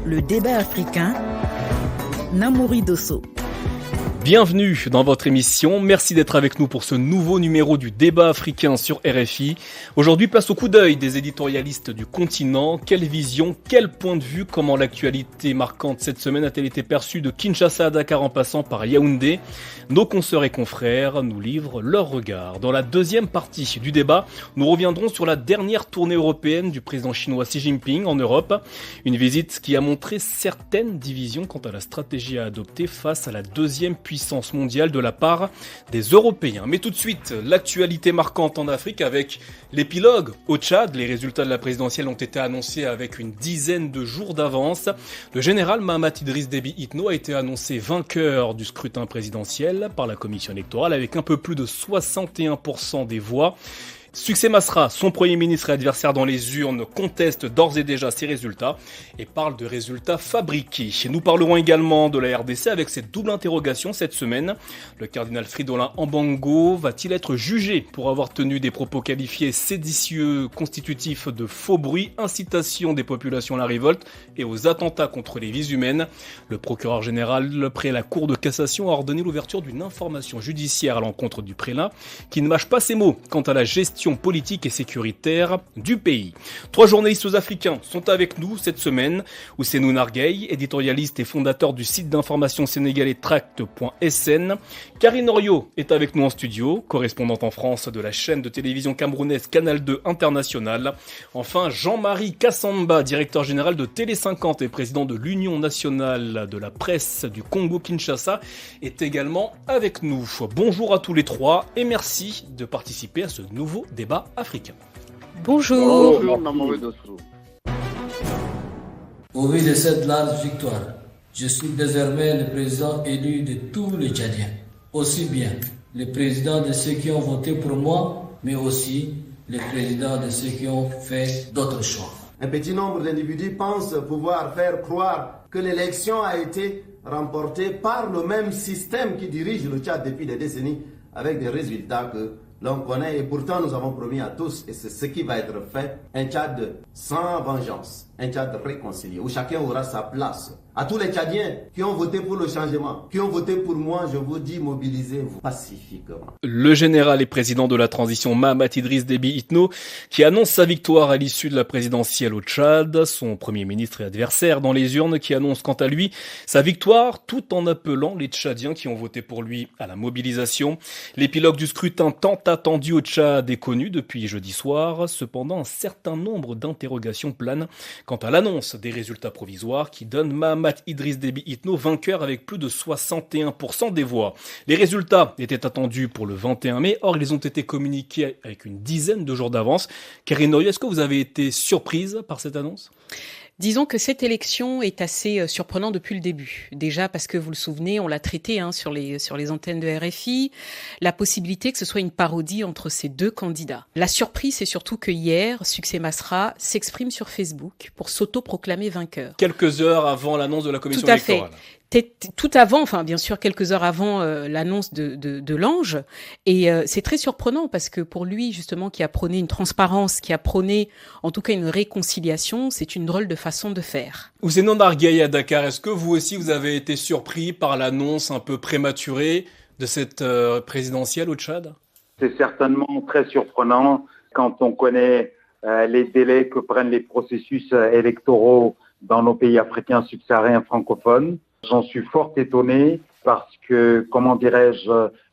Le débat africain, Namouri Dosso. Bienvenue dans votre émission, merci d'être avec nous pour ce nouveau numéro du débat africain sur RFI. Aujourd'hui, place au coup d'œil des éditorialistes du continent. Quelle vision, quel point de vue, comment l'actualité marquante cette semaine a-t-elle été perçue de Kinshasa à Dakar en passant par Yaoundé? Nos consoeurs et confrères nous livrent leur regard. Dans la deuxième partie du débat, nous reviendrons sur la dernière tournée européenne du président chinois Xi Jinping en Europe. Une visite qui a montré certaines divisions quant à la stratégie à adopter face à la deuxième puissance mondiale de la part des Européens. Mais tout de suite, l'actualité marquante en Afrique avec l'épilogue au Tchad. Les résultats de la présidentielle ont été annoncés avec une dizaine de jours d'avance. Le général Mahamat Idriss Déby Itno a été annoncé vainqueur du scrutin présidentiel par la commission électorale avec un peu plus de 61% des voix. Succès Masra, son premier ministre et adversaire dans les urnes, conteste d'ores et déjà ces résultats et parle de résultats fabriqués. Nous parlerons également de la RDC avec cette double interrogation cette semaine. Le cardinal Fridolin Ambango va-t-il être jugé pour avoir tenu des propos qualifiés séditieux, constitutifs de faux bruits, incitation des populations à la révolte et aux attentats contre les vies humaines? Le procureur général près la Cour de cassation a ordonné l'ouverture d'une information judiciaire à l'encontre du prélat qui ne mâche pas ses mots quant à la gestion politique et sécuritaire du pays. 3 journalistes africains sont avec nous cette semaine. Ousseynou Nargueil, éditorialiste et fondateur du site d'information sénégalais tract.sn. Karine Orio est avec nous en studio, correspondante en France de la chaîne de télévision camerounaise Canal 2 International. Enfin, Jean-Marie Kassamba, directeur général de Télé 50 et président de l'Union nationale de la presse du Congo-Kinshasa, est également avec nous. Bonjour à tous les trois et merci de participer à ce nouveau débat africain. Bonjour. Au vu de cette large victoire, je suis désormais le président élu de tous les Tchadiens, aussi bien le président de ceux qui ont voté pour moi, mais aussi le président de ceux qui ont fait d'autres choix. Un petit nombre d'individus pensent pouvoir faire croire que l'élection a été remportée par le même système qui dirige le Tchad depuis des décennies, avec des résultats que l'on connaît et pourtant nous avons promis à tous, et c'est ce qui va être fait, un Tchad sans vengeance, un Tchad réconcilié, où chacun aura sa place. À tous les Tchadiens qui ont voté pour le changement, qui ont voté pour moi, je vous dis, mobilisez-vous pacifiquement. Le général et président de la transition Mahamat Idriss Déby Itno, qui annonce sa victoire à l'issue de la présidentielle au Tchad, son premier ministre et adversaire dans les urnes, qui annonce quant à lui sa victoire, tout en appelant les Tchadiens qui ont voté pour lui à la mobilisation. L'épilogue du scrutin tant attendu au Tchad est connu depuis jeudi soir. Cependant, un certain nombre d'interrogations planent quant à l'annonce des résultats provisoires qui donnent Mahamat Idriss Déby Itno vainqueur avec plus de 61% des voix. Les résultats étaient attendus pour le 21 mai, or ils ont été communiqués avec une dizaine de jours d'avance. Karine Orio, est-ce que vous avez été surprise par cette annonce ? Disons que cette élection est assez surprenante depuis le début. Déjà parce que vous le souvenez, on l'a traité sur les antennes de RFI, la possibilité que ce soit une parodie entre ces deux candidats. La surprise, c'est surtout que hier, Succès Masra s'exprime sur Facebook pour s'auto-proclamer vainqueur. Quelques heures avant l'annonce de la commission électorale. Tout avant, enfin bien sûr quelques heures avant l'annonce de l'ange, et c'est très surprenant parce que pour lui justement qui a prôné une transparence, qui a prôné en tout cas une réconciliation, c'est une drôle de façon de faire. Ousseynou Nargueil à Dakar, est-ce que vous aussi vous avez été surpris par l'annonce un peu prématurée de cette présidentielle au Tchad ? C'est certainement très surprenant quand on connaît les délais que prennent les processus électoraux dans nos pays africains subsahariens francophones. J'en suis fort étonné parce que,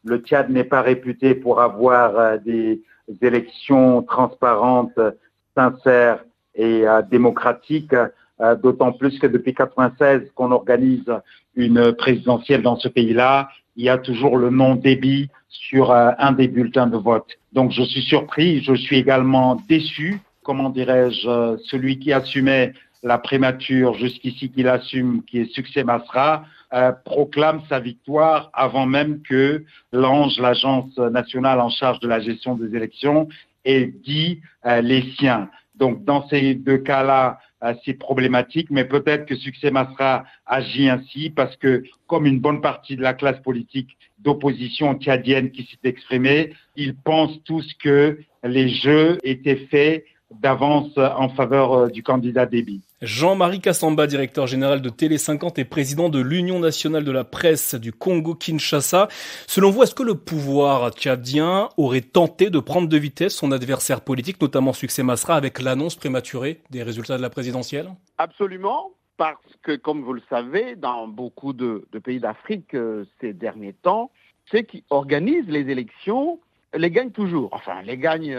le Tchad n'est pas réputé pour avoir des élections transparentes, sincères et démocratiques, d'autant plus que depuis 1996 qu'on organise une présidentielle dans ce pays-là, il y a toujours le nom Déby sur un des bulletins de vote. Donc je suis surpris, je suis également déçu, celui qui assumait la prémature jusqu'ici qu'il assume, qui est Succès Masra, proclame sa victoire avant même que l'ANGE, l'Agence nationale en charge de la gestion des élections, ait dit les siens. Donc dans ces deux cas-là, c'est problématique, mais peut-être que Succès Masra agit ainsi parce que, comme une bonne partie de la classe politique d'opposition tchadienne qui s'est exprimée, ils pensent tous que les jeux étaient faits d'avance en faveur du candidat Déby. Jean-Marie Kassamba, directeur général de Télé 50 et président de l'Union nationale de la presse du Congo-Kinshasa. Selon vous, est-ce que le pouvoir tchadien aurait tenté de prendre de vitesse son adversaire politique, notamment Succès Masra, avec l'annonce prématurée des résultats de la présidentielle ? Absolument, parce que, comme vous le savez, dans beaucoup de pays d'Afrique ces derniers temps, ceux qui organisent les élections les gagnent toujours. Enfin, les gagnent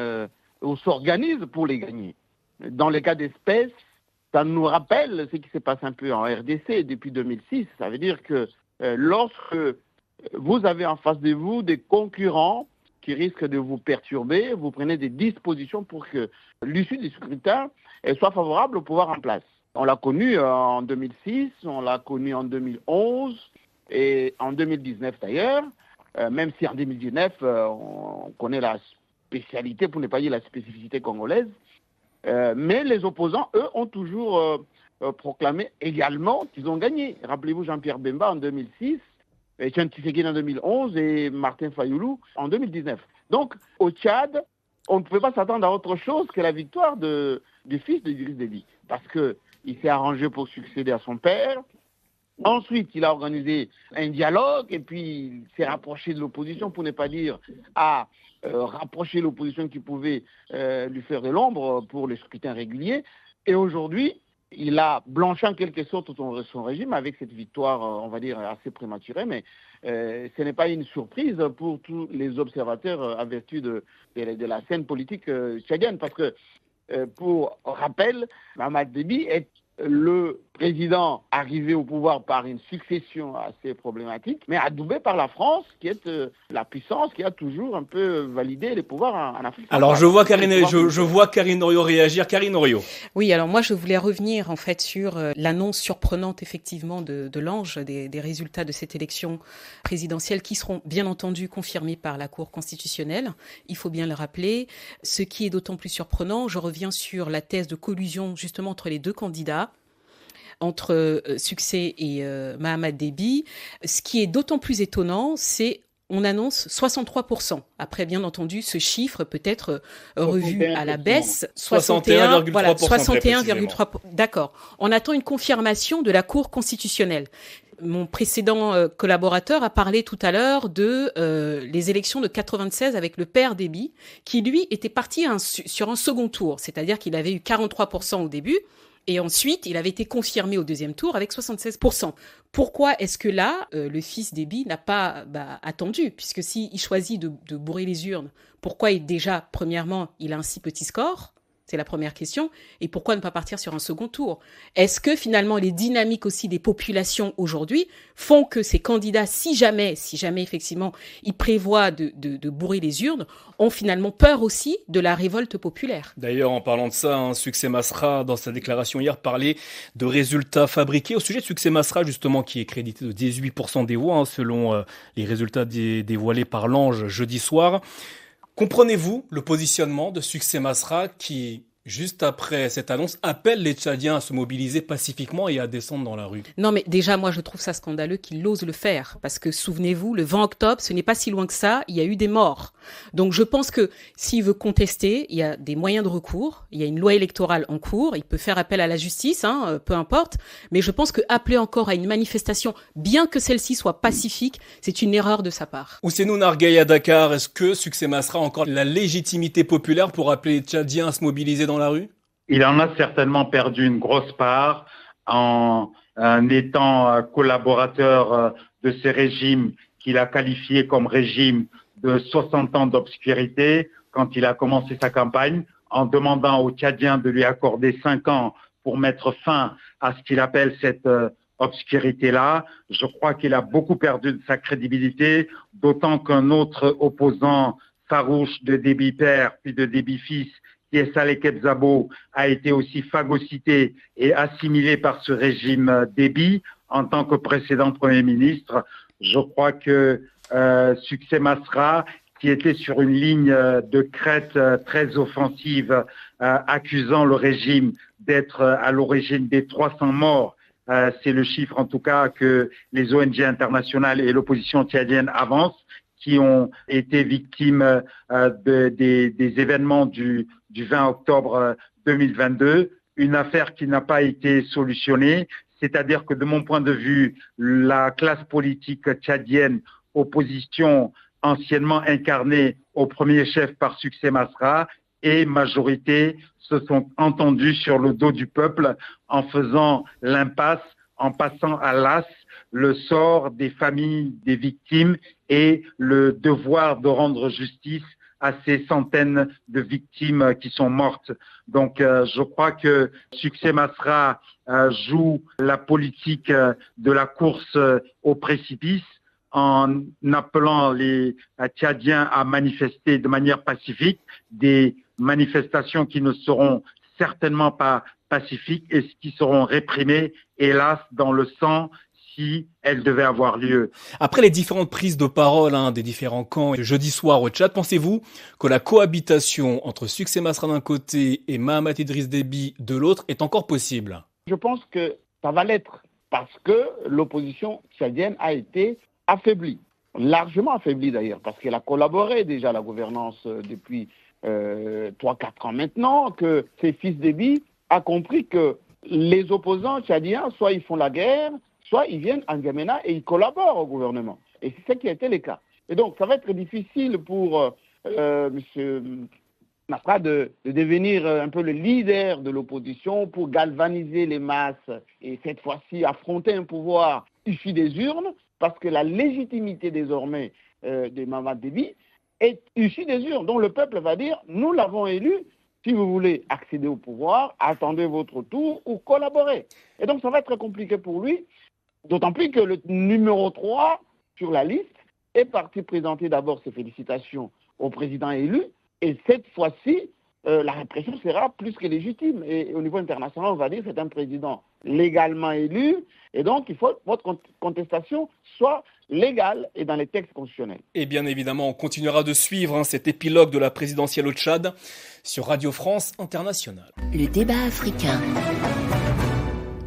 ou s'organisent pour les gagner. Dans les cas d'espèce, ça nous rappelle ce qui s'est passé un peu en RDC depuis 2006. Ça veut dire que lorsque vous avez en face de vous des concurrents qui risquent de vous perturber, vous prenez des dispositions pour que l'issue du scrutin soit favorable au pouvoir en place. On l'a connu en 2006, on l'a connu en 2011 et en 2019 d'ailleurs, même si en 2019, on connaît la spécialité, pour ne pas dire la spécificité congolaise. Mais les opposants, eux, ont toujours proclamé également qu'ils ont gagné. Rappelez-vous Jean-Pierre Bemba en 2006, Etienne Tshisekedi en 2011 et Martin Fayoulou en 2019. Donc, au Tchad, on ne pouvait pas s'attendre à autre chose que la victoire du fils de Idriss Déby. Parce qu'il s'est arrangé pour succéder à son père. Ensuite, il a organisé un dialogue et puis il s'est rapproché de l'opposition, pour ne pas dire à rapprocher l'opposition qui pouvait lui faire de l'ombre pour le scrutin régulier. Et aujourd'hui, il a blanchi en quelque sorte son régime avec cette victoire, on va dire, assez prématurée, mais ce n'est pas une surprise pour tous les observateurs à vertu de la scène politique tchadienne, parce que, pour rappel, Mahamat Déby est le président arrivé au pouvoir par une succession assez problématique, mais adoubé par la France, qui est la puissance qui a toujours un peu validé les pouvoirs en Afrique. Alors je vois Karine Oriot réagir. Karine Oriot. Oui, alors moi je voulais revenir en fait sur l'annonce surprenante effectivement de l'ange des résultats de cette élection présidentielle qui seront bien entendu confirmés par la Cour constitutionnelle. Il faut bien le rappeler. Ce qui est d'autant plus surprenant, je reviens sur la thèse de collusion justement entre les deux candidats, entre Succès et Mahamat Déby. Ce qui est d'autant plus étonnant, c'est on annonce 63%. Après, bien entendu, ce chiffre peut être revu à la baisse. 61,3%. Voilà, 61,3%. D'accord. On attend une confirmation de la Cour constitutionnelle. Mon précédent collaborateur a parlé tout à l'heure de les élections de 96 avec le père Déby, qui lui était parti sur un second tour, c'est-à-dire qu'il avait eu 43% au début. Et ensuite, il avait été confirmé au deuxième tour avec 76%. Pourquoi est-ce que là, le fils Déby n'a pas attendu ? Puisque s'il choisit de bourrer les urnes, pourquoi déjà, premièrement, il a un si petit score ? C'est la première question. Et pourquoi ne pas partir sur un second tour ? Est-ce que finalement les dynamiques aussi des populations aujourd'hui font que ces candidats, si jamais effectivement ils prévoient de bourrer les urnes, ont finalement peur aussi de la révolte populaire ? D'ailleurs, en parlant de ça, Succès Masra, dans sa déclaration hier, parlait de résultats fabriqués. Au sujet de Succès Masra, justement, qui est crédité de 18% des voix, selon les résultats dévoilés par l'Ange jeudi soir. Comprenez-vous le positionnement de Succès Masra qui, juste après cette annonce, appelle les Tchadiens à se mobiliser pacifiquement et à descendre dans la rue ? Non, mais déjà, moi, je trouve ça scandaleux qu'il ose le faire. Parce que, souvenez-vous, le 20 octobre, ce n'est pas si loin que ça, il y a eu des morts. Donc, je pense que s'il veut contester, il y a des moyens de recours, il y a une loi électorale en cours, il peut faire appel à la justice, peu importe. Mais je pense qu'appeler encore à une manifestation, bien que celle-ci soit pacifique, c'est une erreur de sa part. Ousseynou Nargueil à Dakar, est-ce que Succès Masra a encore la légitimité populaire pour appeler les Tchadiens à se mobiliser dans la rue ? Il en a certainement perdu une grosse part en étant collaborateur de ces régimes qu'il a qualifiés comme régimes de 60 ans d'obscurité quand il a commencé sa campagne, en demandant aux Tchadiens de lui accorder 5 ans pour mettre fin à ce qu'il appelle cette obscurité-là. Je crois qu'il a beaucoup perdu de sa crédibilité, d'autant qu'un autre opposant farouche de Déby père puis de Déby fils, qui est Saleh Kebzabo, a été aussi phagocyté et assimilé par ce régime Déby en tant que précédent Premier ministre. Je crois que Succès Masra, qui était sur une ligne de crête très offensive, accusant le régime d'être à l'origine des 300 morts, c'est le chiffre en tout cas que les ONG internationales et l'opposition tchadienne avancent, qui ont été victimes des événements du 20 octobre 2022. Une affaire qui n'a pas été solutionnée, c'est-à-dire que de mon point de vue, la classe politique tchadienne, opposition anciennement incarnée au premier chef par Succès Masra, et majorité se sont entendus sur le dos du peuple en faisant l'impasse, en passant à l'as le sort des familles des victimes et le devoir de rendre justice à ces centaines de victimes qui sont mortes. Donc je crois que Succès Masra joue la politique de la course au précipice en appelant les Tchadiens à manifester de manière pacifique, des manifestations qui ne seront certainement pas pacifiques et qui seront réprimées, hélas, dans le sang, si elles devaient avoir lieu. Après les différentes prises de parole des différents camps jeudi soir au Tchad, pensez-vous que la cohabitation entre Succès Masra d'un côté et Mahamat Idriss Déby de l'autre est encore possible? Je pense que ça va l'être parce que l'opposition tchadienne a été affaiblie, largement affaiblie d'ailleurs, parce qu'elle a collaboré déjà à la gouvernance depuis 3-4 ans maintenant, que ses fils Déby a compris que les opposants tchadiens, soit ils font la guerre, soit ils viennent en N'Djamena et ils collaborent au gouvernement. Et c'est ce qui a été le cas. Et donc, ça va être difficile pour M. Masra de devenir un peu le leader de l'opposition pour galvaniser les masses et cette fois-ci affronter un pouvoir issu des urnes, parce que la légitimité désormais de Mahamat Déby est issue des urnes, dont le peuple va dire « nous l'avons élu ». Si vous voulez accéder au pouvoir, attendez votre tour ou collaborez. Et donc, ça va être compliqué pour lui, d'autant plus que le numéro 3 sur la liste est parti présenter d'abord ses félicitations au président élu. Et cette fois-ci, la répression sera plus que légitime. Et au niveau international, on va dire que c'est un président légalement élu. Et donc, il faut que votre contestation soit légale et dans les textes constitutionnels. Et bien évidemment, on continuera de suivre cet épilogue de la présidentielle au Tchad sur Radio France Internationale. Le débat africain.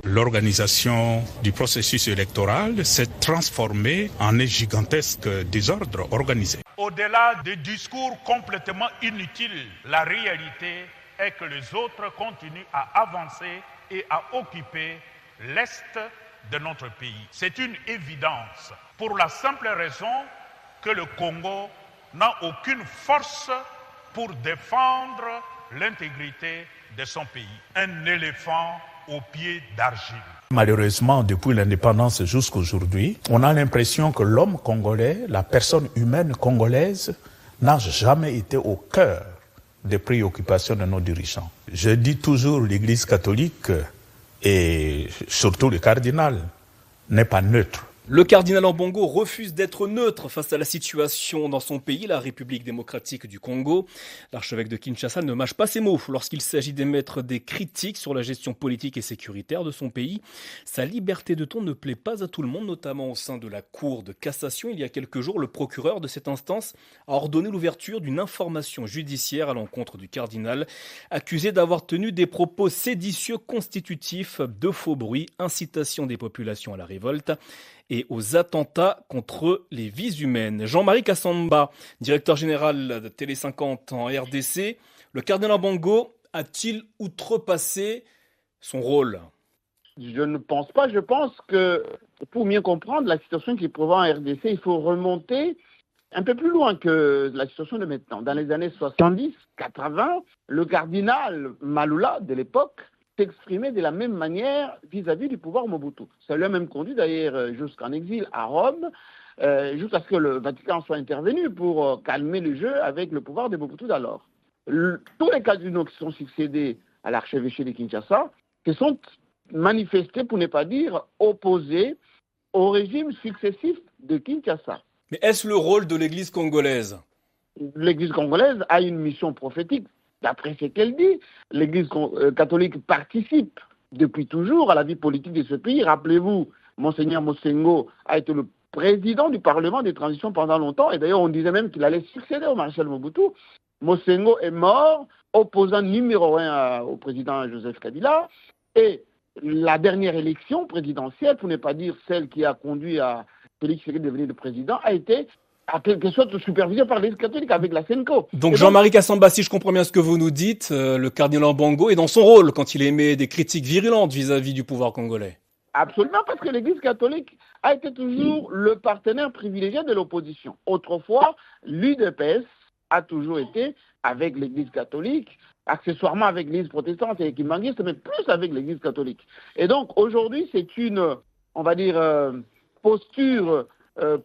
L'organisation du processus électoral s'est transformée en un gigantesque désordre organisé. Au-delà des discours complètement inutiles, la réalité est que les autres continuent à avancer et à occuper l'Est de notre pays. C'est une évidence, pour la simple raison que le Congo n'a aucune force pour défendre l'intégrité de son pays. Un éléphant aux pieds d'argile. Malheureusement, depuis l'indépendance jusqu'aujourd'hui, on a l'impression que l'homme congolais, la personne humaine congolaise, n'a jamais été au cœur des préoccupations de nos dirigeants. Je dis toujours l'Église catholique et surtout le cardinal n'est pas neutre. Le cardinal Ambongo refuse d'être neutre face à la situation dans son pays, la République démocratique du Congo. L'archevêque de Kinshasa ne mâche pas ses mots lorsqu'il s'agit d'émettre des critiques sur la gestion politique et sécuritaire de son pays. Sa liberté de ton ne plaît pas à tout le monde, notamment au sein de la Cour de cassation. Il y a quelques jours, le procureur de cette instance a ordonné l'ouverture d'une information judiciaire à l'encontre du cardinal, accusé d'avoir tenu des propos séditieux constitutifs de faux bruits, incitation des populations à la révolte et aux attentats contre les vies humaines. Jean-Marie Kassamba, directeur général de Télé 50 en RDC, le cardinal Ambongo a-t-il outrepassé son rôle? Je ne pense pas. Je pense que pour mieux comprendre la situation qui prévaut en RDC, il faut remonter un peu plus loin que la situation de maintenant. Dans les années 70, 80, le cardinal Malula de l'époque s'exprimer de la même manière vis-à-vis du pouvoir Mobutu. Ça lui a même conduit d'ailleurs jusqu'en exil à Rome, jusqu'à ce que le Vatican soit intervenu pour calmer le jeu avec le pouvoir de Mobutu d'alors. Tous les cardinaux qui sont succédés à l'archevêché de Kinshasa se sont manifestés, pour ne pas dire opposés, au régime successif de Kinshasa. Mais est-ce le rôle de l'Église congolaise? L'Église congolaise a une mission prophétique. D'après ce qu'elle dit, l'Église catholique participe depuis toujours à la vie politique de ce pays. Rappelez-vous, Monseigneur Mosengo a été le président du Parlement de transition pendant longtemps, et d'ailleurs on disait même qu'il allait succéder au maréchal Mobutu. Mosengo est mort, opposant numéro 1 au président Joseph Kabila, et la dernière élection présidentielle, pour ne pas dire celle qui a conduit à Félix Tshisekedi devenir le président, a été quelque chose de supervisé par l'Église catholique avec la SENCO. Donc Jean-Marie Kassamba, si je comprends bien ce que vous nous dites, le cardinal Ambongo est dans son rôle quand il émet des critiques virulentes vis-à-vis du pouvoir congolais. Absolument, parce que l'Église catholique a été toujours le partenaire privilégié de l'opposition. Autrefois, l'UDPS a toujours été avec l'Église catholique, accessoirement avec l'Église protestante et kimbanguiste, mais plus avec l'Église catholique. Et donc aujourd'hui, c'est une, on va dire, posture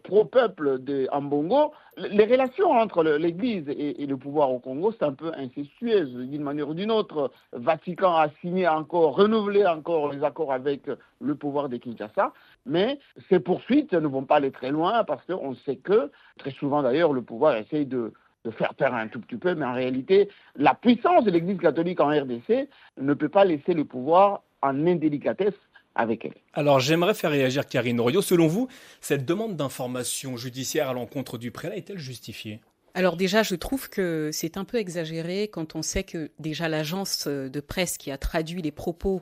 pro-peuple de Ambongo. Les relations entre l'Église et le pouvoir au Congo, c'est un peu incestueuse. D'une manière ou d'une autre, Vatican a signé encore, renouvelé encore les accords avec le pouvoir de Kinshasa, mais ces poursuites ne vont pas aller très loin parce qu'on sait que, très souvent d'ailleurs, le pouvoir essaye de faire taire un tout petit peu, mais en réalité, la puissance de l'Église catholique en RDC ne peut pas laisser le pouvoir en indélicatesse avec elle. Alors j'aimerais faire réagir Karine Royo. Selon vous, cette demande d'information judiciaire à l'encontre du prélat est-elle justifiée ? Alors déjà, je trouve que c'est un peu exagéré quand on sait que déjà l'agence de presse qui a traduit les propos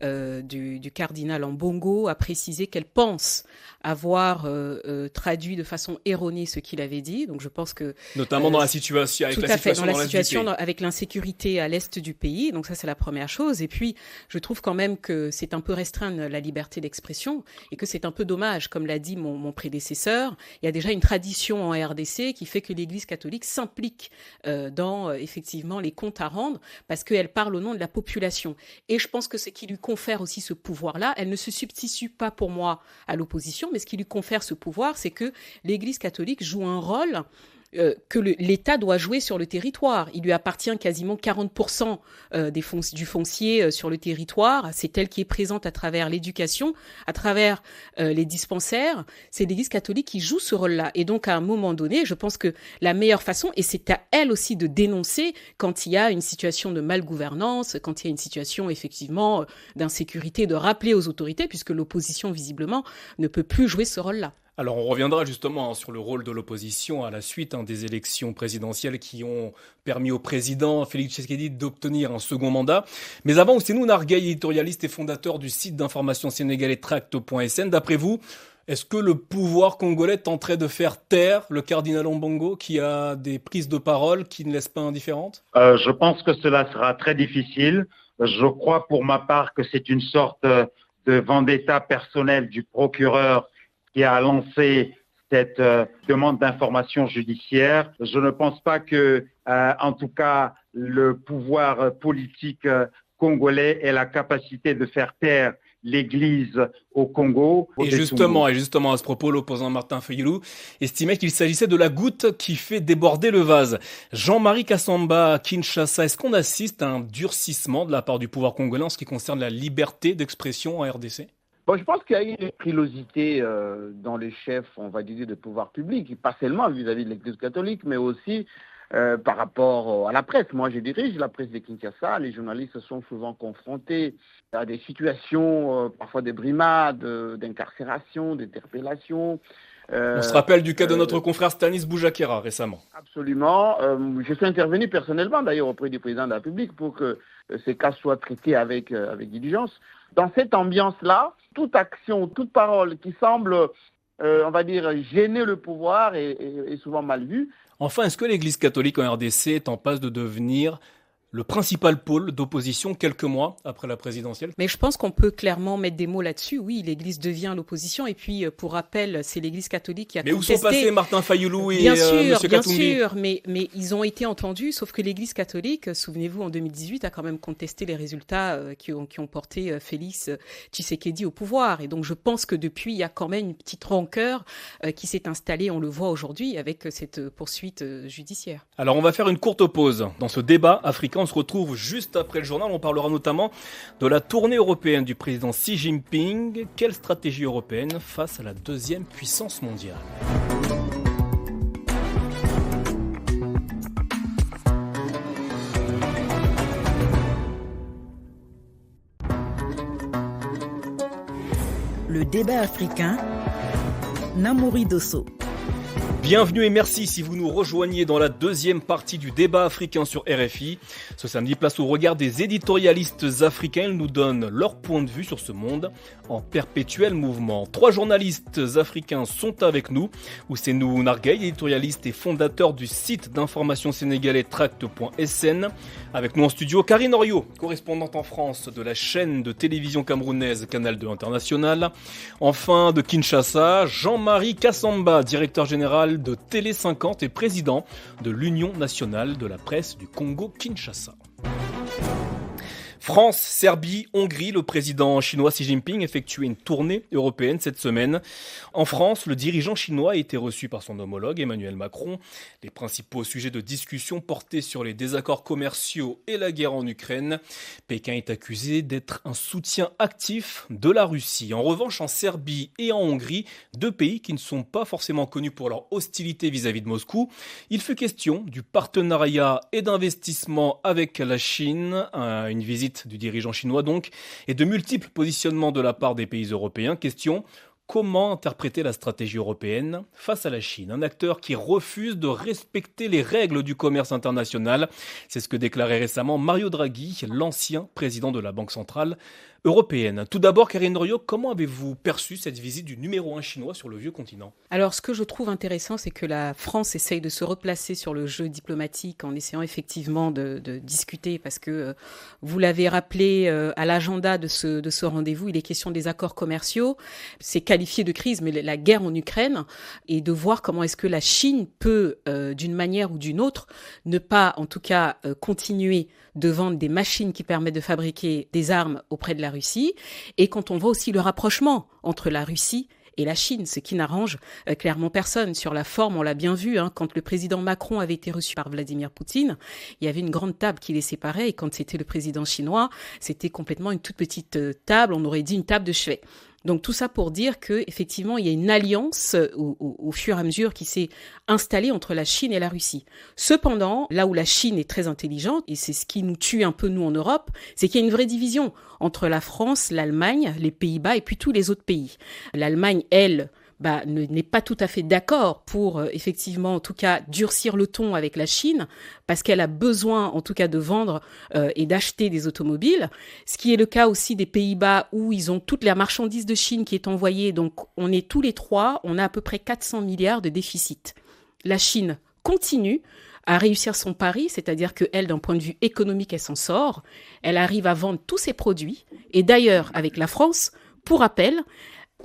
du cardinal Ambongo a précisé qu'elle pense avoir traduit de façon erronée ce qu'il avait dit. Donc je pense que notamment dans la situation avec tout la à fait, situation dans la situation avec l'insécurité à l'est du pays. Donc ça c'est la première chose. Et puis je trouve quand même que c'est un peu restreindre la liberté d'expression et que c'est un peu dommage, comme l'a dit mon prédécesseur. Il y a déjà une tradition en RDC qui fait que l'Église catholique s'implique dans effectivement les comptes à rendre parce qu'elle parle au nom de la population. Et je pense que ce qui lui confère aussi ce pouvoir-là, elle ne se substitue pas pour moi à l'opposition, mais ce qui lui confère ce pouvoir, c'est que l'Église catholique joue un rôle que l'État doit jouer sur le territoire. Il lui appartient quasiment 40% du foncier sur le territoire. C'est elle qui est présente à travers l'éducation, à travers les dispensaires. C'est l'Église catholique qui joue ce rôle-là. Et donc, à un moment donné, je pense que la meilleure façon, et c'est à elle aussi de dénoncer quand il y a une situation de malgouvernance, quand il y a une situation effectivement d'insécurité, de rappeler aux autorités, puisque l'opposition, visiblement, ne peut plus jouer ce rôle-là. Alors on reviendra justement sur le rôle de l'opposition à la suite des élections présidentielles qui ont permis au président Félix Tshisekedi d'obtenir un second mandat. Mais avant, Ousseynou Narguey, éditorialiste et fondateur du site d'information sénégalais tract.sn. D'après vous, est-ce que le pouvoir congolais tenterait de faire taire le cardinal Ambongo qui a des prises de parole qui ne laissent pas indifférentes ? Je pense que cela sera très difficile. Je crois pour ma part que c'est une sorte de vendetta personnelle du procureur qui a lancé cette demande d'information judiciaire. Je ne pense pas que, en tout cas, le pouvoir politique congolais ait la capacité de faire taire l'Église au Congo. Et justement, à ce propos, l'opposant Martin Fayulu estimait qu'il s'agissait de la goutte qui fait déborder le vase. Jean-Marie Kassamba, Kinshasa, est-ce qu'on assiste à un durcissement de la part du pouvoir congolais en ce qui concerne la liberté d'expression en RDC ? Bon, je pense qu'il y a eu une frilosité dans les chefs, on va dire, de pouvoir public, pas seulement vis-à-vis de l'Église catholique, mais aussi par rapport à la presse. Moi, je dirige la presse de Kinshasa. Les journalistes sont souvent confrontés à des situations, parfois des brimades, d'incarcération, d'interpellation. On se rappelle du cas de notre confrère Stanis Boujakera récemment. Absolument. Je suis intervenu personnellement, d'ailleurs, auprès du président de la République pour que ces cas soient traités avec diligence. Dans cette ambiance-là, toute action, toute parole qui semble, on va dire, gêner le pouvoir est souvent mal vue. Enfin, est-ce que l'Église catholique en RDC est en passe de devenir le principal pôle d'opposition quelques mois après la présidentielle? Mais je pense qu'on peut clairement mettre des mots là-dessus. Oui, l'Église devient l'opposition. Et puis, pour rappel, c'est l'Église catholique qui a contesté. Mais où sont passés Martin Fayulu et M. Katumbi ? Bien sûr, mais ils ont été entendus, sauf que l'Église catholique, souvenez-vous, en 2018, a quand même contesté les résultats qui ont porté Félix Tshisekedi au pouvoir. Et donc, je pense que depuis, il y a quand même une petite rancœur qui s'est installée, on le voit aujourd'hui, avec cette poursuite judiciaire. Alors, on va faire une courte pause dans ce débat africain. On se retrouve juste après le journal. On parlera notamment de la tournée européenne du président Xi Jinping. Quelle stratégie européenne face à la deuxième puissance mondiale ? Le débat africain, Namouri Dosso. Bienvenue et merci si vous nous rejoignez dans la deuxième partie du débat africain sur RFI. Ce samedi, place au regard des éditorialistes africains. Ils nous donnent leur point de vue sur ce monde en perpétuel mouvement. 3 journalistes africains sont avec nous. Ousseynou Nargueil, éditorialiste et fondateur du site d'information sénégalais tract.sn. Avec nous en studio, Karine Oriot, correspondante en France de la chaîne de télévision camerounaise Canal 2 International. Enfin, de Kinshasa, Jean-Marie Kassamba, directeur général de Télé 50 et président de l'Union nationale de la presse du Congo-Kinshasa. France, Serbie, Hongrie, le président chinois Xi Jinping effectuait une tournée européenne cette semaine. En France, le dirigeant chinois a été reçu par son homologue Emmanuel Macron. Les principaux sujets de discussion portaient sur les désaccords commerciaux et la guerre en Ukraine. Pékin est accusé d'être un soutien actif de la Russie. En revanche, en Serbie et en Hongrie, 2 pays qui ne sont pas forcément connus pour leur hostilité vis-à-vis de Moscou, il fut question du partenariat et d'investissement avec la Chine, une visite du dirigeant chinois donc, et de multiples positionnements de la part des pays européens. Question: comment interpréter la stratégie européenne face à la Chine, un acteur qui refuse de respecter les règles du commerce international? C'est ce que déclarait récemment Mario Draghi, l'ancien président de la Banque centrale européenne. Tout d'abord, Karine Oriot, comment avez-vous perçu cette visite du numéro 1 chinois sur le vieux continent? Alors, ce que je trouve intéressant, c'est que la France essaye de se replacer sur le jeu diplomatique en essayant effectivement de discuter, parce que, vous l'avez rappelé, à l'agenda de ce rendez-vous, il est question des accords commerciaux. C'est qualifié de crise, mais la guerre en Ukraine, et de voir comment est-ce que la Chine peut, d'une manière ou d'une autre, ne pas, en tout cas, continuer de vendre des machines qui permettent de fabriquer des armes auprès de la Russie, et quand on voit aussi le rapprochement entre la Russie et la Chine, ce qui n'arrange clairement personne. Sur la forme, on l'a bien vu, quand le président Macron avait été reçu par Vladimir Poutine, il y avait une grande table qui les séparait, et quand c'était le président chinois, c'était complètement une toute petite table, on aurait dit une table de chevet. Donc tout ça pour dire que effectivement il y a une alliance au fur et à mesure qui s'est installée entre la Chine et la Russie. Cependant, là où la Chine est très intelligente, et c'est ce qui nous tue un peu nous en Europe, c'est qu'il y a une vraie division entre la France, l'Allemagne, les Pays-Bas et puis tous les autres pays. L'Allemagne, elle, n'est pas tout à fait d'accord pour effectivement, en tout cas, durcir le ton avec la Chine, parce qu'elle a besoin, en tout cas, de vendre et d'acheter des automobiles. Ce qui est le cas aussi des Pays-Bas, où ils ont toute la marchandise de Chine qui est envoyée. Donc, on est tous les 3, on a à peu près 400 milliards de déficit. La Chine continue à réussir son pari, c'est-à-dire qu'elle, d'un point de vue économique, elle s'en sort. Elle arrive à vendre tous ses produits. Et d'ailleurs, avec la France, pour rappel,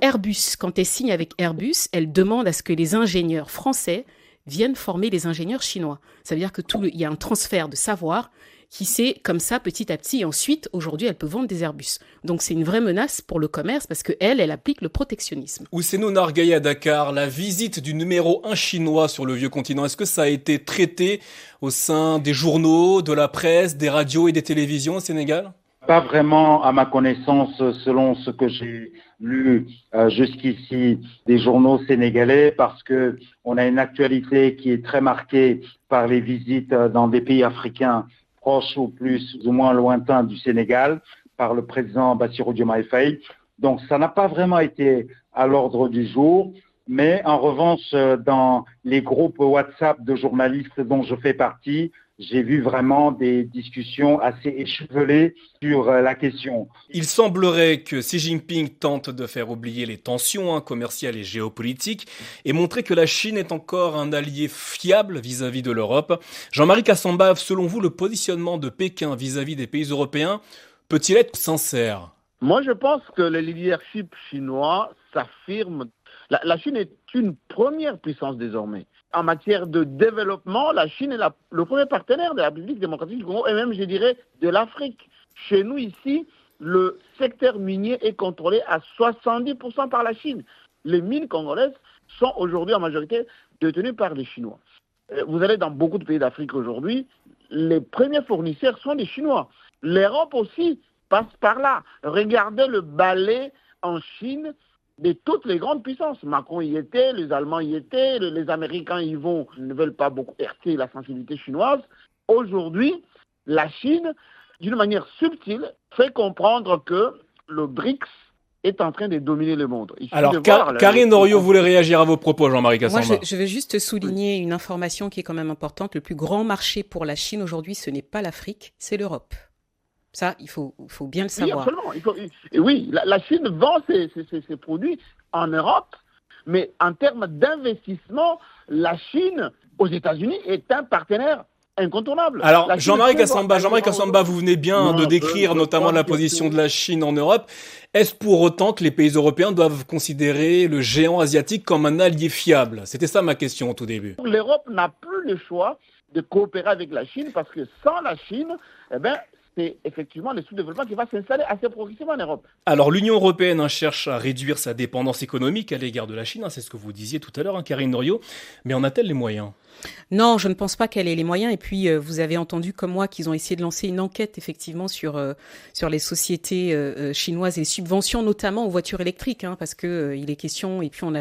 Airbus, quand elle signe avec Airbus, elle demande à ce que les ingénieurs français viennent former les ingénieurs chinois. Ça veut dire que il y a un transfert de savoir qui s'est comme ça petit à petit. Et ensuite, aujourd'hui, elle peut vendre des Airbus. Donc c'est une vraie menace pour le commerce parce qu'elle applique le protectionnisme. Ousseynou Nargueil à Dakar, la visite du numéro 1 chinois sur le vieux continent, est-ce que ça a été traité au sein des journaux, de la presse, des radios et des télévisions au Sénégal? Pas vraiment, à ma connaissance, selon ce que j'ai lu jusqu'ici des journaux sénégalais, parce que on a une actualité qui est très marquée par les visites dans des pays africains proches ou plus ou moins lointains du Sénégal par le président Bassirou Diomaye Faye. Donc ça n'a pas vraiment été à l'ordre du jour, mais en revanche, dans les groupes WhatsApp de journalistes dont je fais partie, j'ai vu vraiment des discussions assez échevelées sur la question. Il semblerait que Xi Jinping tente de faire oublier les tensions commerciales et géopolitiques et montrer que la Chine est encore un allié fiable vis-à-vis de l'Europe. Jean-Marie Kassamba, selon vous, le positionnement de Pékin vis-à-vis des pays européens peut-il être sincère? Moi, je pense que le leadership chinois s'affirme. La Chine est une première puissance désormais. En matière de développement, la Chine est le premier partenaire de la République démocratique du Congo et même, je dirais, de l'Afrique. Chez nous, ici, le secteur minier est contrôlé à 70% par la Chine. Les mines congolaises sont aujourd'hui en majorité détenues par les Chinois. Vous allez dans beaucoup de pays d'Afrique aujourd'hui, les premiers fournisseurs sont les Chinois. L'Europe aussi passe par là. Regardez le balai en Chine de toutes les grandes puissances. Macron y était, les Allemands y étaient, les Américains y vont, ne veulent pas beaucoup heurter la sensibilité chinoise. Aujourd'hui, la Chine, d'une manière subtile, fait comprendre que le BRICS est en train de dominer le monde. Alors, Karine Oriot voulait réagir à vos propos, Jean-Marie Kassamba. Moi, je veux juste souligner une information qui est quand même importante. Le plus grand marché pour la Chine aujourd'hui, ce n'est pas l'Afrique, c'est l'Europe. Ça, il faut bien le savoir. Oui, absolument. Oui, la Chine vend ses produits en Europe, mais en termes d'investissement, la Chine aux États-Unis est un partenaire incontournable. Alors, Jean-Marie Kassamba, vous venez bien de décrire notamment la position de la Chine en Europe. Est-ce pour autant que les pays européens doivent considérer le géant asiatique comme un allié fiable? C'était ça ma question au tout début. L'Europe n'a plus le choix de coopérer avec la Chine parce que sans la Chine, c'est effectivement le sous-développement qui va s'installer assez progressivement en Europe. Alors l'Union européenne cherche à réduire sa dépendance économique à l'égard de la Chine, c'est ce que vous disiez tout à l'heure, Karine Oriot, mais en a-t-elle les moyens ? Non, je ne pense pas qu'elle ait les moyens. Et puis, vous avez entendu comme moi qu'ils ont essayé de lancer une enquête effectivement sur les sociétés chinoises et les subventions, notamment aux voitures électriques, parce que il est question. Et puis on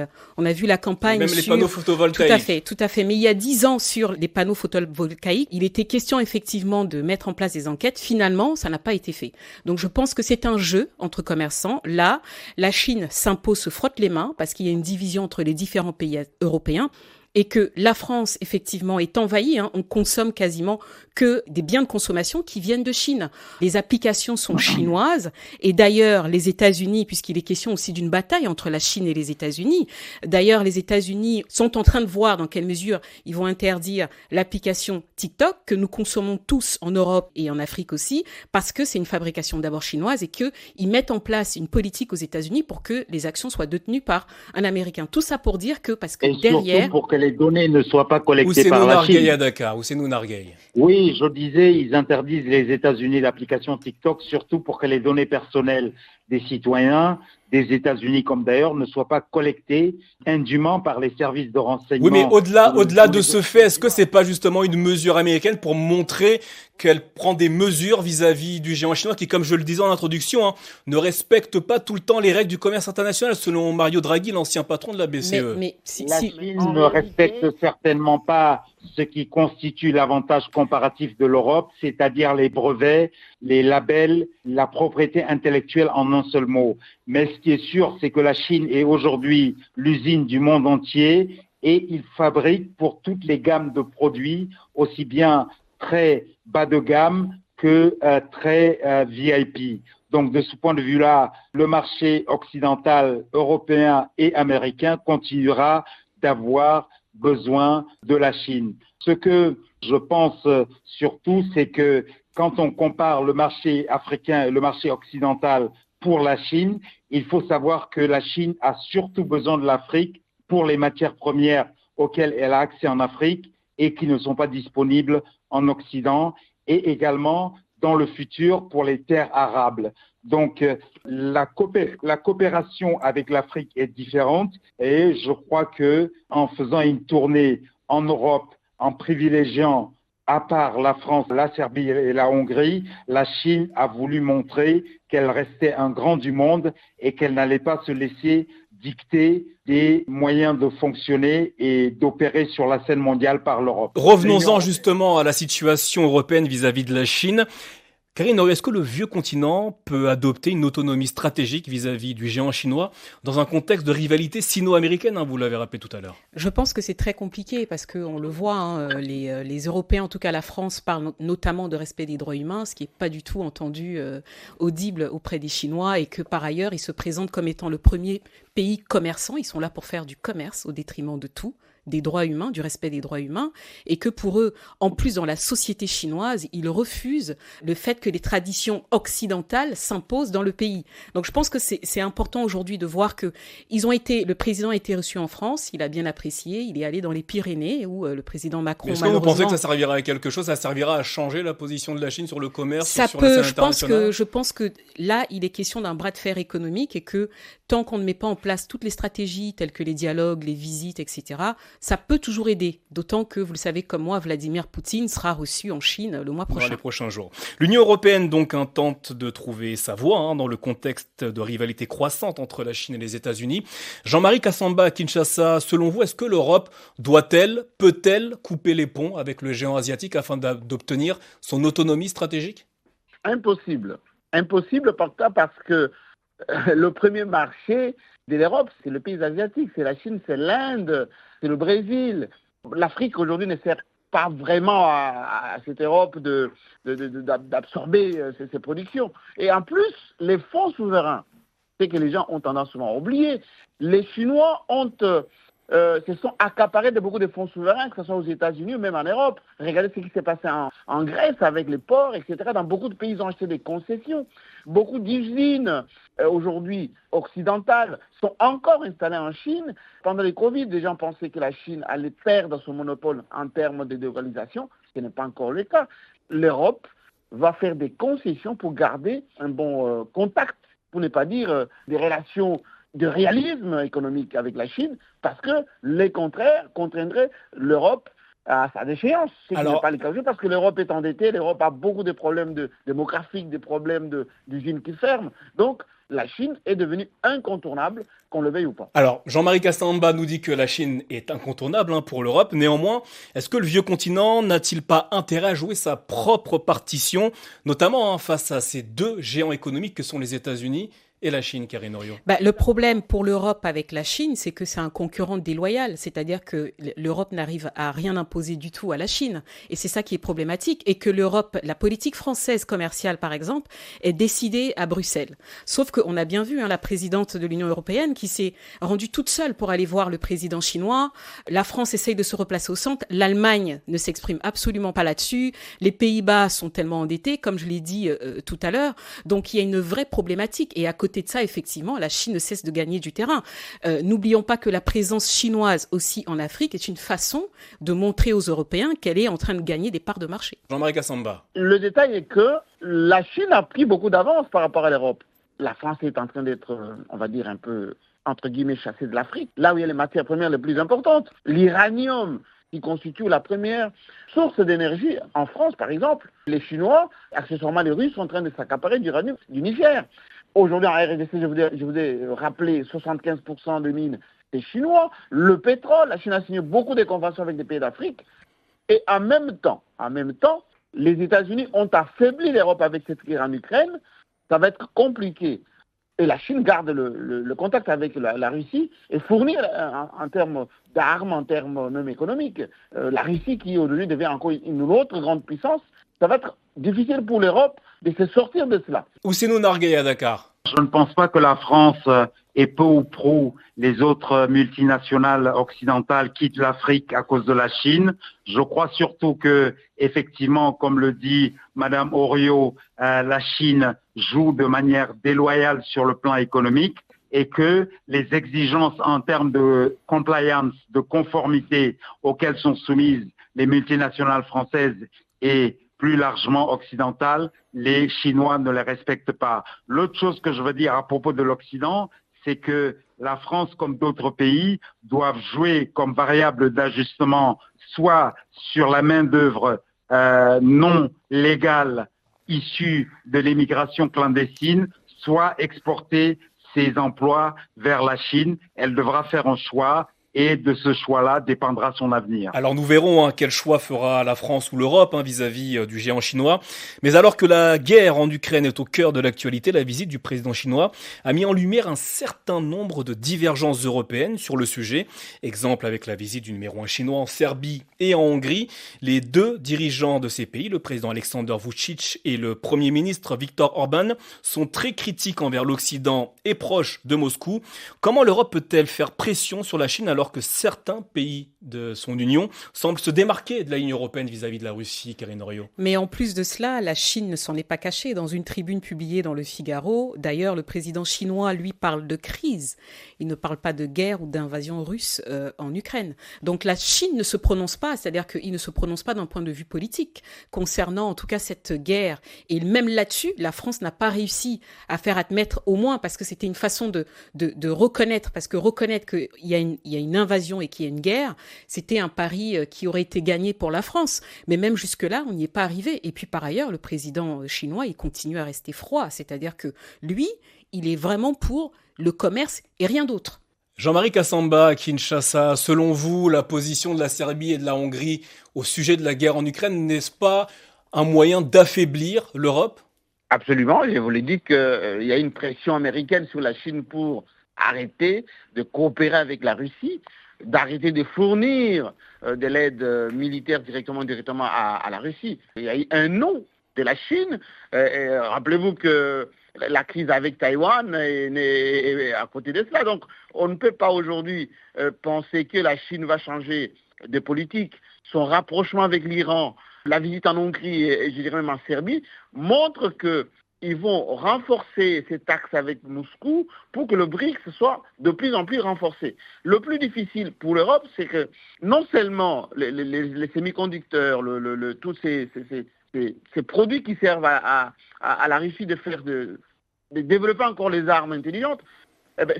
a vu la campagne même sur les panneaux photovoltaïques. Tout à fait. Mais il y a 10 ans sur les panneaux photovoltaïques, il était question effectivement de mettre en place des enquêtes. Finalement, ça n'a pas été fait. Donc, je pense que c'est un jeu entre commerçants. Là, la Chine s'impose, se frotte les mains parce qu'il y a une division entre les différents pays européens. Et que la France, effectivement, est envahie. On consomme quasiment que des biens de consommation qui viennent de Chine. Les applications sont chinoises. Et d'ailleurs, les États-Unis, puisqu'il est question aussi d'une bataille entre la Chine et les États-Unis, d'ailleurs, les États-Unis sont en train de voir dans quelle mesure ils vont interdire l'application TikTok que nous consommons tous en Europe et en Afrique aussi, parce que c'est une fabrication d'abord chinoise et qu'ils mettent en place une politique aux États-Unis pour que les actions soient détenues par un Américain. Tout ça pour dire que, parce que derrière... les données ne soient pas collectées par la Chine. À Dakar, Ousseynou Nargueil. Oui, je disais, ils interdisent les États-Unis l'application TikTok, surtout pour que les données personnelles des citoyens des États-Unis comme d'ailleurs ne soient pas collectées indûment par les services de renseignement. Oui, mais au-delà de ce fait, est-ce que c'est pas justement une mesure américaine pour montrer qu'elle prend des mesures vis-à-vis du géant chinois qui, comme je le disais en introduction, ne respecte pas tout le temps les règles du commerce international, selon Mario Draghi, l'ancien patron de la BCE. La Chine ne respecte certainement pas ce qui constitue l'avantage comparatif de l'Europe, c'est-à-dire les brevets, les labels, la propriété intellectuelle en un seul mot. Mais ce qui est sûr, c'est que la Chine est aujourd'hui l'usine du monde entier et il fabrique pour toutes les gammes de produits, aussi bien très bas de gamme que très VIP. Donc de ce point de vue-là, le marché occidental, européen et américain continuera d'avoir besoin de la Chine. Ce que je pense surtout, c'est que quand on compare le marché africain et le marché occidental pour la Chine, il faut savoir que la Chine a surtout besoin de l'Afrique pour les matières premières auxquelles elle a accès en Afrique et qui ne sont pas disponibles en Occident, et également dans le futur pour les terres arables. Donc la coopération avec l'Afrique est différente et je crois que en faisant une tournée en Europe, en privilégiant à part la France, la Serbie et la Hongrie, la Chine a voulu montrer qu'elle restait un grand du monde et qu'elle n'allait pas se laisser dicter des moyens de fonctionner et d'opérer sur la scène mondiale par l'Europe. Revenons-en justement à la situation européenne vis-à-vis de la Chine. Karine, est-ce que le vieux continent peut adopter une autonomie stratégique vis-à-vis du géant chinois dans un contexte de rivalité sino-américaine, vous l'avez rappelé tout à l'heure? Je pense que c'est très compliqué parce qu'on le voit, les Européens, en tout cas la France, parlent notamment de respect des droits humains, ce qui n'est pas du tout entendu audible auprès des Chinois et que par ailleurs, ils se présentent comme étant le premier pays commerçant. Ils sont là pour faire du commerce au détriment de tout, des droits humains, du respect des droits humains, et que pour eux, en plus dans la société chinoise, ils refusent le fait que les traditions occidentales s'imposent dans le pays. Donc je pense que c'est important aujourd'hui de voir que le président a été reçu en France, il a bien apprécié, il est allé dans les Pyrénées où le président Macron, est-ce que vous pensez que ça servira à quelque chose, ça servira à changer la position de la Chine sur le commerce, sur la scène internationale? Je pense que là, il est question d'un bras de fer économique et que tant qu'on ne met pas en place toutes les stratégies telles que les dialogues, les visites, etc., ça peut toujours aider. D'autant que, vous le savez comme moi, Vladimir Poutine sera reçu en Chine le mois prochain. Dans les prochains jours. L'Union européenne donc tente de trouver sa voie dans le contexte de rivalité croissante entre la Chine et les États-Unis. Jean-Marie Kassamba à Kinshasa, selon vous, est-ce que l'Europe peut-elle couper les ponts avec le géant asiatique afin d'obtenir son autonomie stratégique? Impossible. Impossible parce que le premier marché de l'Europe, c'est le pays asiatique, c'est la Chine, c'est l'Inde, c'est le Brésil. L'Afrique aujourd'hui ne sert pas vraiment à cette Europe d'absorber ces productions. Et en plus, les fonds souverains, c'est que les gens ont tendance souvent à oublier. Les Chinois se sont accaparés de beaucoup de fonds souverains, que ce soit aux États-Unis ou même en Europe. Regardez ce qui s'est passé en Grèce avec les ports, etc. Dans beaucoup de pays, ils ont acheté des concessions. Beaucoup d'usines aujourd'hui occidentales sont encore installées en Chine. Pendant les Covid, les gens pensaient que la Chine allait perdre son monopole en termes de délocalisation, ce n'est pas encore le cas. L'Europe va faire des concessions pour garder un bon contact, pour ne pas dire des relations de réalisme économique avec la Chine, parce que les contraires contraindraient l'Europe à sa déchéance. Ce qui n'est pas le cas parce que l'Europe est endettée, l'Europe a beaucoup de problèmes démographiques, des problèmes d'usines qui ferment. Donc, la Chine est devenue incontournable, qu'on le veuille ou pas. Alors, Jean-Marie Castamba nous dit que la Chine est incontournable pour l'Europe. Néanmoins, est-ce que le vieux continent n'a-t-il pas intérêt à jouer sa propre partition, notamment face à ces deux géants économiques que sont les États-Unis et la Chine, Karine Oriot? Le problème pour l'Europe avec la Chine, c'est que c'est un concurrent déloyal. C'est-à-dire que l'Europe n'arrive à rien imposer du tout à la Chine. Et c'est ça qui est problématique. Et que l'Europe, la politique française commerciale, par exemple, est décidée à Bruxelles. Sauf qu'on a bien vu la présidente de l'Union européenne qui s'est rendue toute seule pour aller voir le président chinois. La France essaye de se replacer au centre. L'Allemagne ne s'exprime absolument pas là-dessus. Les Pays-Bas sont tellement endettés, comme je l'ai dit tout à l'heure. Donc, il y a une vraie problématique. Et à côté de ça, effectivement, la Chine ne cesse de gagner du terrain. N'oublions pas que la présence chinoise aussi en Afrique est une façon de montrer aux Européens qu'elle est en train de gagner des parts de marché. Jean-Marie Castamba. Le détail est que la Chine a pris beaucoup d'avance par rapport à l'Europe. La France est en train d'être, on va dire, un peu, entre guillemets, chassée de l'Afrique, là où il y a les matières premières les plus importantes. L'uranium, qui constitue la première source d'énergie en France, par exemple. Les Chinois, accessoirement les Russes, sont en train de s'accaparer d'uranium du Niger. Aujourd'hui, en RDC, je vous ai rappelé, 75% de mines, c'est chinois. Le pétrole, la Chine a signé beaucoup de conventions avec des pays d'Afrique. Et en même temps, les États-Unis ont affaibli l'Europe avec cette guerre en Ukraine. Ça va être compliqué. Et la Chine garde le contact avec la Russie et fournit en termes d'armes, en termes même économiques. La Russie qui aujourd'hui devient encore une autre grande puissance, ça va être difficile pour l'Europe de se sortir de cela. Ousseynou Nargué à Dakar. Je ne pense pas que la France et peu ou prou les autres multinationales occidentales quittent l'Afrique à cause de la Chine. Je crois surtout que, effectivement, comme le dit Madame Oriot, la Chine joue de manière déloyale sur le plan économique et que les exigences en termes de compliance, de conformité auxquelles sont soumises les multinationales françaises et plus largement occidentales, les Chinois ne les respectent pas. L'autre chose que je veux dire à propos de l'Occident, c'est que la France, comme d'autres pays, doivent jouer comme variable d'ajustement soit sur la main-d'œuvre non légale issue de l'immigration clandestine, soit exporter ses emplois vers la Chine. Elle devra faire un choix. Et de ce choix-là dépendra son avenir. Alors nous verrons quel choix fera la France ou l'Europe vis-à-vis du géant chinois. Mais alors que la guerre en Ukraine est au cœur de l'actualité, la visite du président chinois a mis en lumière un certain nombre de divergences européennes sur le sujet. Exemple avec la visite du numéro 1 chinois en Serbie et en Hongrie. Les deux dirigeants de ces pays, le président Alexander Vučić et le premier ministre Viktor Orban, sont très critiques envers l'Occident et proches de Moscou. Comment l'Europe peut-elle faire pression sur la Chine alors que certains pays de son union semblent se démarquer de la ligne européenne vis-à-vis de la Russie, Karine Oriot? Mais en plus de cela, la Chine ne s'en est pas cachée. Dans une tribune publiée dans le Figaro, d'ailleurs, le président chinois, lui, parle de crise. Il ne parle pas de guerre ou d'invasion russe en Ukraine. Donc la Chine ne se prononce pas, c'est-à-dire qu'il ne se prononce pas d'un point de vue politique concernant en tout cas cette guerre. Et même là-dessus, la France n'a pas réussi à faire admettre au moins, parce que c'était une façon de reconnaître, parce que reconnaître qu'il y a une invasion et qu'il y a une guerre, c'était un pari qui aurait été gagné pour la France. Mais même jusque-là, on n'y est pas arrivé. Et puis par ailleurs, le président chinois, il continue à rester froid. C'est-à-dire que lui, il est vraiment pour le commerce et rien d'autre. Jean-Marie Castamba à Kinshasa, selon vous, la position de la Serbie et de la Hongrie au sujet de la guerre en Ukraine, n'est-ce pas un moyen d'affaiblir l'Europe ? Absolument, je vous l'ai dit qu'il y a une pression américaine sur la Chine pour arrêter de coopérer avec la Russie, d'arrêter de fournir de l'aide militaire directement à la Russie. Il y a eu un non de la Chine. Rappelez-vous que la crise avec Taïwan est à côté de cela. Donc, on ne peut pas aujourd'hui penser que la Chine va changer de politique. Son rapprochement avec l'Iran, la visite en Hongrie et je dirais même en Serbie, montre qu'ils vont renforcer cet axe avec Moscou pour que le BRICS soit de plus en plus renforcé. Le plus difficile pour l'Europe, c'est que non seulement les semi-conducteurs, tous ces produits qui servent à la Russie de développer encore les armes intelligentes,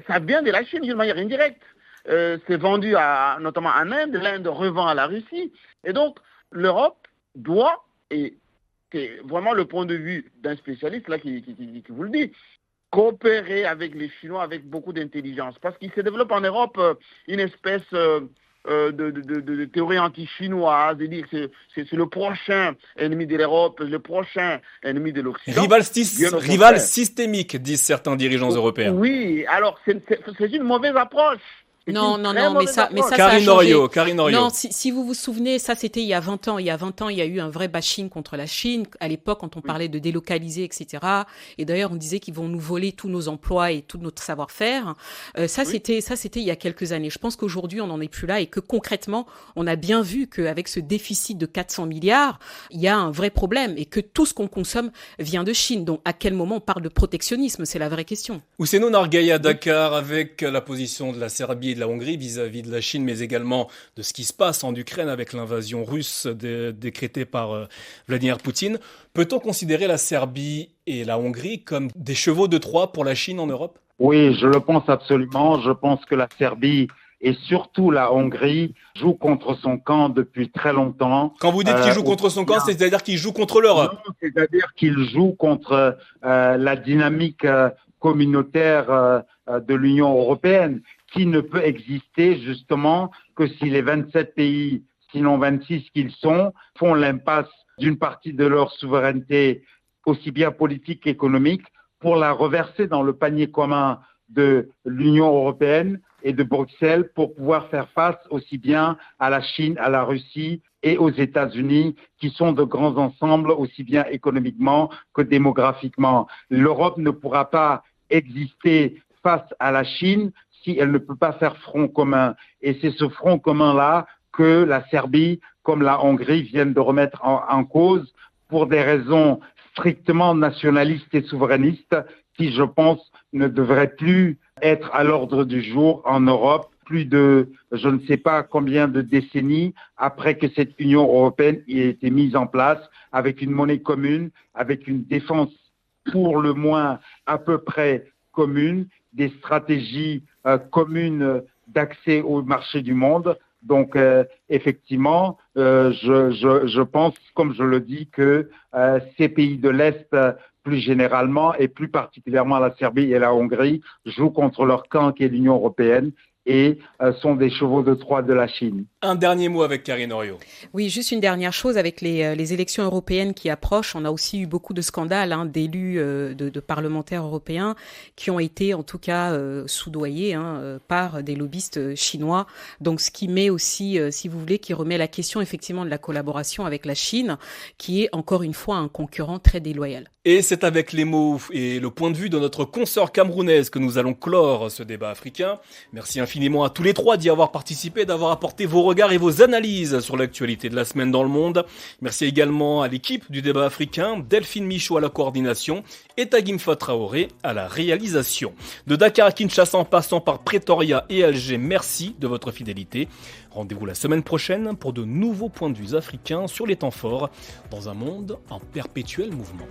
ça vient de la Chine d'une manière indirecte. C'est vendu notamment en Inde, l'Inde revend à la Russie. Et donc, l'Europe doit, et c'est vraiment le point de vue d'un spécialiste là qui vous le dit, coopérer avec les Chinois avec beaucoup d'intelligence. Parce qu'il se développe en Europe une espèce de théorie anti-chinoise, de dire que c'est le prochain ennemi de l'Europe, le prochain ennemi de l'Occident. Rival systémique, disent certains dirigeants européens. Oui, alors c'est une mauvaise approche. Non, mais ça Karine Oriot. Non, si vous vous souvenez, ça c'était il y a 20 ans. Il y a 20 ans, il y a eu un vrai bashing contre la Chine. À l'époque, quand on parlait de délocaliser, etc. Et d'ailleurs, on disait qu'ils vont nous voler tous nos emplois et tout notre savoir-faire. C'était il y a quelques années. Je pense qu'aujourd'hui, on n'en est plus là et que concrètement, on a bien vu qu'avec ce déficit de 400 milliards, il y a un vrai problème et que tout ce qu'on consomme vient de Chine. Donc, à quel moment on parle de protectionnisme? C'est la vraie question. Ousseynou Nargueil à Dakar, avec la position de la Serbie et de la Hongrie vis-à-vis de la Chine, mais également de ce qui se passe en Ukraine avec l'invasion russe décrétée par Vladimir Poutine. Peut-on considérer la Serbie et la Hongrie comme des chevaux de Troie pour la Chine en Europe? Oui, je le pense absolument. Je pense que la Serbie et surtout la Hongrie jouent contre son camp depuis très longtemps. Quand vous dites qu'ils jouent contre son camp, c'est-à-dire qu'ils jouent contre l'Europe? Non, c'est-à-dire qu'ils jouent contre la dynamique communautaire de l'Union européenne, qui ne peut exister justement que si les 27 pays, sinon 26 qu'ils sont, font l'impasse d'une partie de leur souveraineté, aussi bien politique qu'économique, pour la reverser dans le panier commun de l'Union européenne et de Bruxelles pour pouvoir faire face aussi bien à la Chine, à la Russie et aux États-Unis, qui sont de grands ensembles aussi bien économiquement que démographiquement. L'Europe ne pourra pas exister face à la Chine si elle ne peut pas faire front commun. Et c'est ce front commun-là que la Serbie, comme la Hongrie, viennent de remettre en cause pour des raisons strictement nationalistes et souverainistes qui, je pense, ne devraient plus être à l'ordre du jour en Europe, plus de je ne sais pas combien de décennies après que cette Union européenne ait été mise en place, avec une monnaie commune, avec une défense pour le moins à peu près commune, des stratégies communes d'accès au marché du monde. Donc, effectivement, je pense, comme je le dis, que ces pays de l'Est, plus généralement, et plus particulièrement la Serbie et la Hongrie, jouent contre leur camp qui est l'Union européenne et sont des chevaux de Troie de la Chine. Un dernier mot avec Karine Oriot. Oui, juste une dernière chose, avec les élections européennes qui approchent, on a aussi eu beaucoup de scandales d'élus, de parlementaires européens qui ont été en tout cas soudoyés par des lobbyistes chinois. Donc ce qui met aussi, si vous voulez, qui remet la question effectivement de la collaboration avec la Chine, qui est encore une fois un concurrent très déloyal. Et c'est avec les mots et le point de vue de notre consoeur camerounaise que nous allons clore ce débat africain. Merci infiniment à tous les trois d'y avoir participé, d'avoir apporté vos regards et vos analyses sur l'actualité de la semaine dans le monde. Merci également à l'équipe du débat africain, Delphine Michaud à la coordination et Tagimfa Traoré à la réalisation. De Dakar à Kinshasa en passant par Pretoria et Alger, merci de votre fidélité. Rendez-vous la semaine prochaine pour de nouveaux points de vue africains sur les temps forts dans un monde en perpétuel mouvement.